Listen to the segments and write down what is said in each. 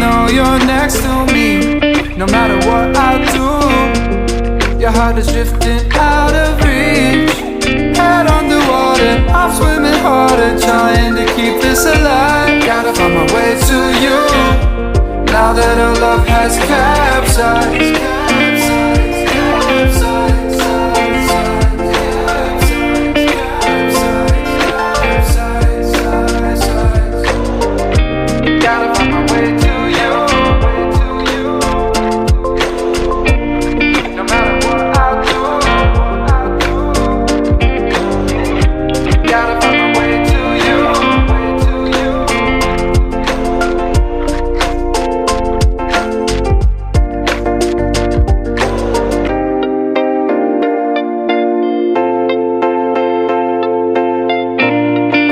though you're next to me. No matter what I do, your heart is drifting out of reach. Head underwater, I'm swimming harder, trying to keep this alive. Gotta find my way to you, now that our love has capsized.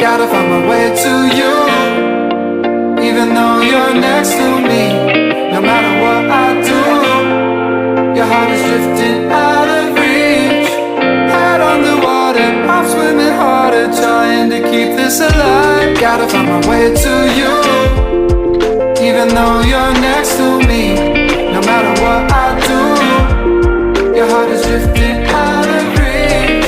Gotta find my way to you, even though you're next to me. No matter what I do, your heart is drifting out of reach. Head on the water, I'm swimming harder, trying to keep this alive. Gotta find my way to you, even though you're next to me. No matter what I do, your heart is drifting out of reach.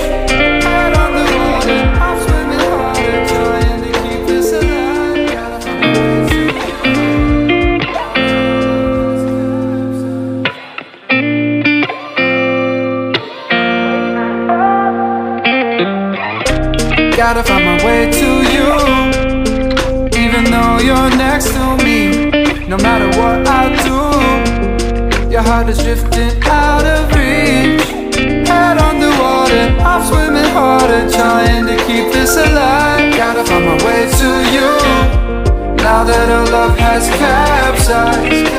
Gotta find my way to you, even though you're next to me. No matter what I do, your heart is drifting out of reach. Head underwater, I'm swimming harder, trying to keep this alive. Gotta find my way to you, now that our love has capsized.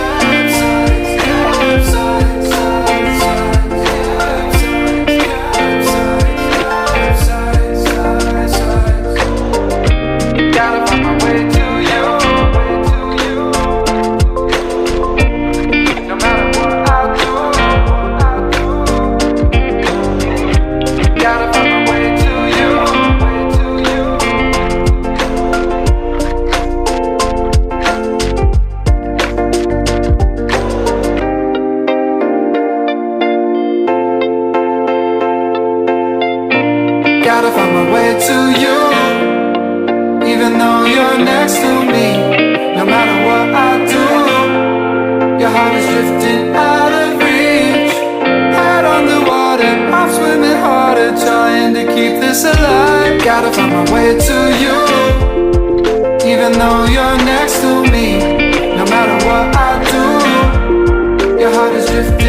Gotta find my way to you, even though you're next to me. No matter what I do, your heart is drifting out of reach. Head on the water, I'm swimming harder, trying to keep this alive. Gotta find my way to you, even though you're next to me. No matter what I do, your heart is drifting